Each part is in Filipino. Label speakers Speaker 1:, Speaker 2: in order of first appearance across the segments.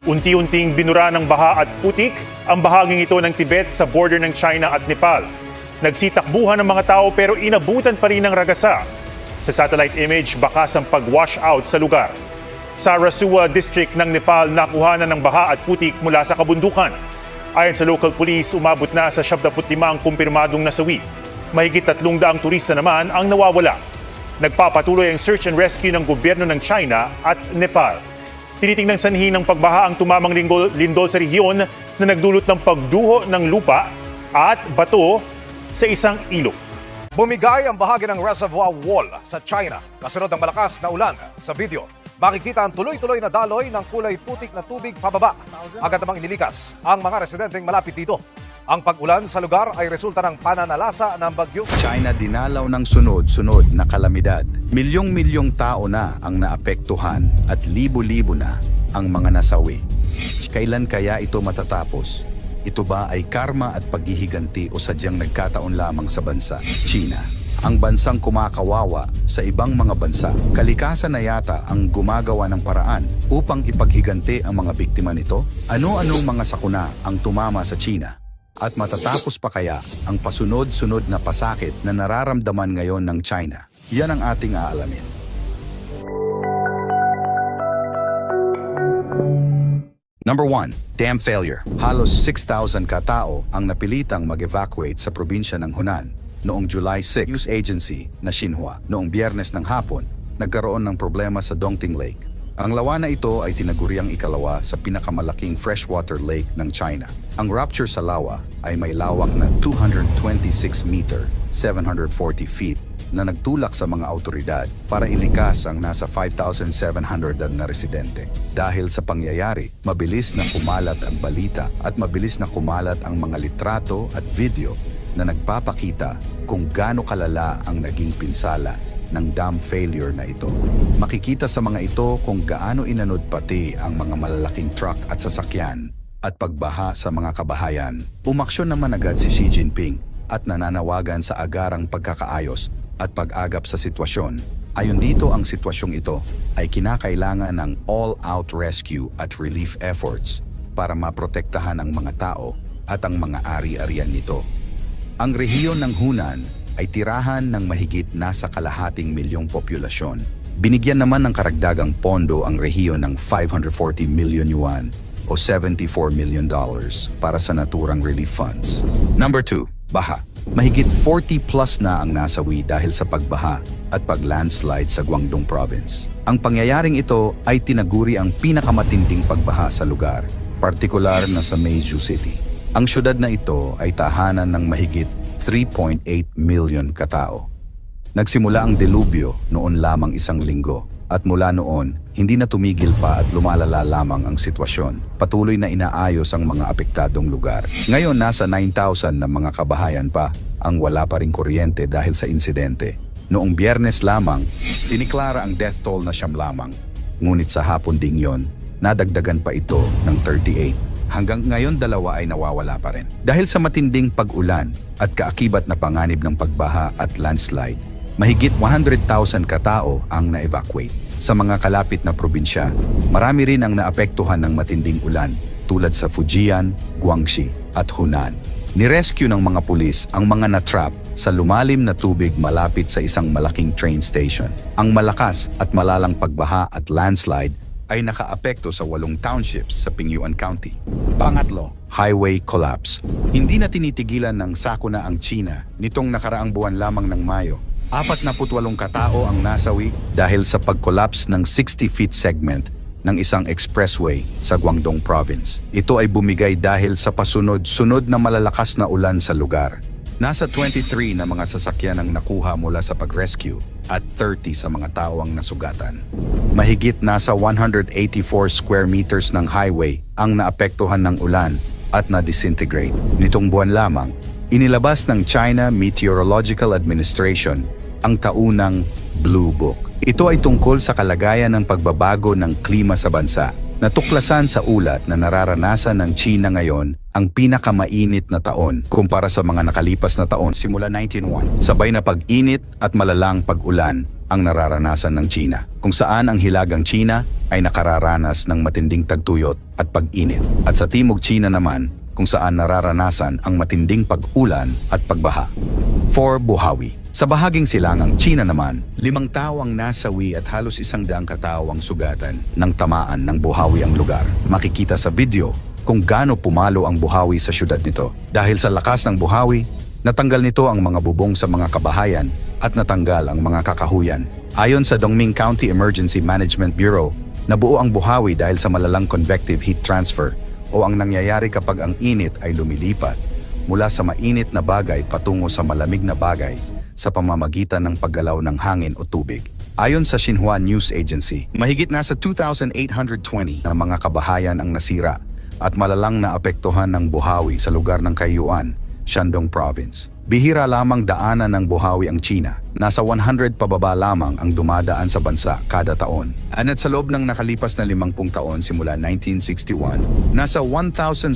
Speaker 1: Unti-unting binura ng baha at putik ang bahaging ito ng Tibet sa border ng China at Nepal. Nagsitakbuhan ng mga tao pero inabutan pa rin ng ragasa. Sa satellite image, bakas ang pag-wash out sa lugar. Sa Rasuwa District ng Nepal, nakuhanan ng baha at putik mula sa kabundukan. Ayon sa local police, umabot na sa 75 ang kumpirmadong nasawi. Mahigit 300 turista naman ang nawawala. Nagpapatuloy ang search and rescue ng gobyerno ng China at Nepal. Tinitingnan sanhi ng pagbaha ang tumamang lindol sa rehiyon na nagdulot ng pagduho ng lupa at bato sa isang ilog.
Speaker 2: Bumigay ang bahagi ng reservoir wall sa China kasunod ng malakas na ulan. Sa video, makikita ang tuloy-tuloy na daloy ng kulay putik na tubig pababa. Agad namang inilikas ang mga residenteng malapit dito. Ang pag-ulan sa lugar ay resulta ng pananalasa ng bagyo.
Speaker 3: China dinalaw ng sunod-sunod na kalamidad. Milyong-milyong tao na ang naapektuhan at libo-libo na ang mga nasawi. Kailan kaya ito matatapos? Ito ba ay karma at paghihiganti o sadyang nagkataon lamang sa bansa? China, ang bansang kumakawawa sa ibang mga bansa. Kalikasan na yata ang gumagawa ng paraan upang ipaghiganti ang mga biktima nito. Ano-anong mga sakuna ang tumama sa China? At matatapos pa kaya ang pasunod-sunod na pasakit na nararamdaman ngayon ng China? Yan ang ating aalamin. Number 1, dam failure. Halos 6,000 katao ang napilitang mag-evacuate sa probinsya ng Hunan noong July 6. News agency na Xinhua noong Biyernes ng hapon nagkaroon ng problema sa Dongting Lake. Ang lawa na ito ay tinaguriang ikalawa sa pinakamalaking freshwater lake ng China. Ang rupture sa lawa ay may lawak na 226 meter, 740 feet, na nagtulak sa mga autoridad para ilikas ang nasa 5,700 na residente. Dahil sa pangyayari, mabilis na kumalat ang balita at mabilis na kumalat ang mga litrato at video na nagpapakita kung gaano kalala ang naging pinsala ng dam failure na ito. Makikita sa mga ito kung gaano inanod pati ang mga malalaking truck at sasakyan at pagbaha sa mga kabahayan. Umaksyon naman agad si Xi Jinping at nananawagan sa agarang pagkakaayos at pag-agap sa sitwasyon. Ayon dito, ang sitwasyong ito ay kinakailangan ng all-out rescue at relief efforts para maprotektahan ang mga tao at ang mga ari-arian nito. Ang rehiyon ng Hunan ay tirahan ng mahigit nasa kalahating milyong populasyon. Binigyan naman ng karagdagang pondo ang rehiyon ng 540 million yuan o $74 million para sa naturang relief funds. Number 2, baha. Mahigit 40 plus na ang nasawi dahil sa pagbaha at pag-landslide sa Guangdong Province. Ang pangyayaring ito ay tinaguri ang pinakamatinding pagbaha sa lugar, partikular na sa Meizhou City. Ang syudad na ito ay tahanan ng mahigit 3.8 million katao. Nagsimula ang delubyo noon lamang isang linggo at mula noon, hindi na tumigil pa at lumalala lamang ang sitwasyon. Patuloy na inaayos ang mga apektadong lugar. Ngayon, nasa 9,000 na mga kabahayan pa ang wala pa ring kuryente dahil sa insidente. Noong Biyernes lamang, tiniklara ang death toll na 9 lamang. Ngunit sa hapon ding yon, nadagdagan pa ito ng 38. Hanggang ngayon, 2 ay nawawala pa rin. Dahil sa matinding pag-ulan at kaakibat na panganib ng pagbaha at landslide, mahigit 100,000 katao ang na-evacuate. Sa mga kalapit na probinsya, marami rin ang naapektuhan ng matinding ulan tulad sa Fujian, Guangxi at Hunan. Nirescue ng mga pulis ang mga na-trap sa lumalim na tubig malapit sa isang malaking train station. Ang malakas at malalang pagbaha at landslide ay nakaapekto sa 8 townships sa Pingyuan County. Pangatlo, highway collapse. Hindi na tinitigilan ng sakuna ang China nitong nakaraang buwan lamang ng Mayo. 48 katao ang nasawi dahil sa pag-collapse ng 60-feet segment ng isang expressway sa Guangdong Province. Ito ay bumigay dahil sa pasunod-sunod na malalakas na ulan sa lugar. Nasa 23 na mga sasakyan ang nakuha mula sa pag-rescue at 30 sa mga tao ang nasugatan. Mahigit nasa 184 square meters ng highway ang naapektuhan ng ulan at na-disintegrate. Nitong buwan lamang, inilabas ng China Meteorological Administration ang taunang Blue Book. Ito ay tungkol sa kalagayan ng pagbabago ng klima sa bansa. Natuklasan sa ulat na nararanasan ng China ngayon ang pinakamainit na taon kumpara sa mga nakalipas na taon simula 1901. Sabay na pag-init at malalang pag-ulan ang nararanasan ng China, kung saan ang hilagang China ay nakararanas ng matinding tagtuyot at pag-init. At sa timog China naman, kung saan nararanasan ang matinding pag-ulan at pagbaha. 4. Buhawi. Sa bahaging silangang China naman, 5 tao ang nasawi at halos 100 katao ang sugatan ng tamaan ng buhawi ang lugar. Makikita sa video kung gaano pumalo ang buhawi sa syudad nito. Dahil sa lakas ng buhawi, natanggal nito ang mga bubong sa mga kabahayan at natanggal ang mga kakahuyan. Ayon sa Dongming County Emergency Management Bureau, nabuo ang buhawi dahil sa malalang convective heat transfer o ang nangyayari kapag ang init ay lumilipat mula sa mainit na bagay patungo sa malamig na bagay sa pamamagitan ng paggalaw ng hangin o tubig. Ayon sa Xinhua News Agency, mahigit nasa 2,820 na mga kabahayan ang nasira at malalang naapektuhan ng buhawi sa lugar ng Kaiyuan, Shandong Province. Bihira lamang daanan ng buhawi ang China. Nasa 100 pababa lamang ang dumadaan sa bansa kada taon. At sa loob ng nakalipas na 50 taon simula 1961, nasa 1,772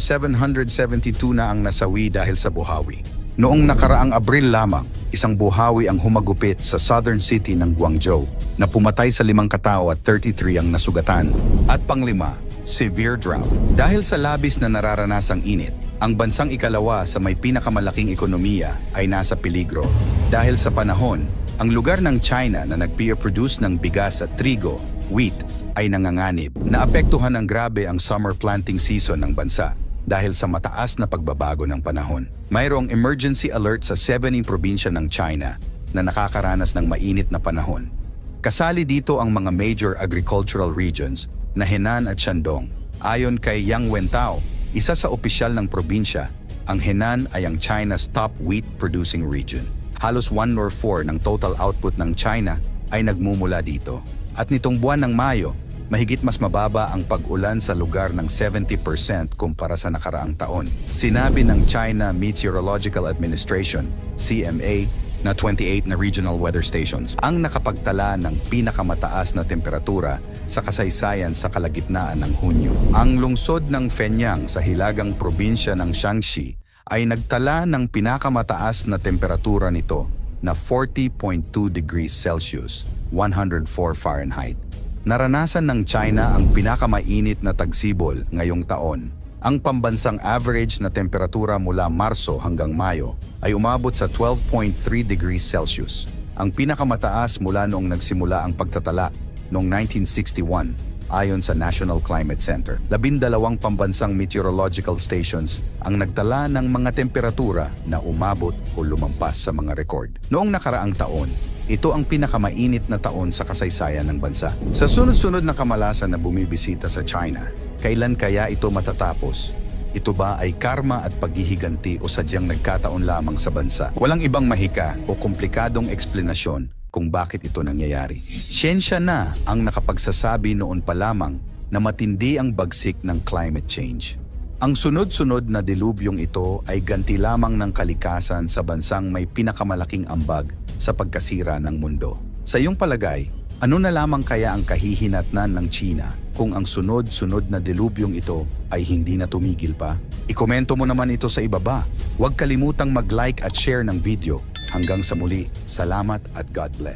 Speaker 3: na ang nasawi dahil sa buhawi. Noong nakaraang Abril lamang, isang buhawi ang humagupit sa southern city ng Guangzhou na pumatay sa 5 katao at 33 ang nasugatan. At panglima, severe drought. Dahil sa labis na nararanasang init, ang bansang ikalawa sa may pinakamalaking ekonomiya ay nasa peligro. Dahil sa panahon, ang lugar ng China na nagpe-produce ng bigas at trigo, wheat, ay nanganganib. Naapektuhan ng grabe ang summer planting season ng bansa dahil sa mataas na pagbabago ng panahon. Mayroong emergency alert sa 17 probinsya ng China na nakakaranas ng mainit na panahon. Kasali dito ang mga major agricultural regions na Henan at Shandong. Ayon kay Yang Wentao, isa sa opisyal ng probinsya, ang Henan ay ang China's top wheat producing region. Halos 1/4 ng total output ng China ay nagmumula dito. At nitong buwan ng Mayo, mahigit mas mababa ang pag-ulan sa lugar ng 70% kumpara sa nakaraang taon. Sinabi ng China Meteorological Administration, CMA, na 28 na regional weather stations ang nakapagtala ng pinakamataas na temperatura sa kasaysayan sa kalagitnaan ng Hunyo. Ang lungsod ng Fenyang sa hilagang probinsya ng Shaanxi ay nagtala ng pinakamataas na temperatura nito na 40.2 degrees Celsius, 104 Fahrenheit. Naranasan ng China ang pinakamainit na tagsibol ngayong taon. Ang pambansang average na temperatura mula Marso hanggang Mayo ay umabot sa 12.3 degrees Celsius. Ang pinakamataas mula noong nagsimula ang pagtatala noong 1961 ayon sa National Climate Center. 12 pambansang meteorological stations ang nagtala ng mga temperatura na umabot o lumampas sa mga record. Noong nakaraang taon, ito ang pinakamainit na taon sa kasaysayan ng bansa. Sa sunod-sunod na kamalasan na bumibisita sa China, kailan kaya ito matatapos? Ito ba ay karma at paghihiganti o sadyang nagkataon lamang sa bansa? Walang ibang mahika o komplikadong eksplenasyon kung bakit ito nangyayari. Siyensya na ang nakapagsasabi noon pa lamang na matindi ang bagsik ng climate change. Ang sunod-sunod na dilubyong ito ay ganti lamang ng kalikasan sa bansang may pinakamalaking ambag sa pagkasira ng mundo. Sa iyong palagay, ano na lamang kaya ang kahihinatnan ng China kung ang sunod-sunod na dilubyong ito ay hindi na tumigil pa? Ikomento mo naman ito sa ibaba. Huwag kalimutang mag-like at share ng video. Hanggang sa muli, salamat at God bless.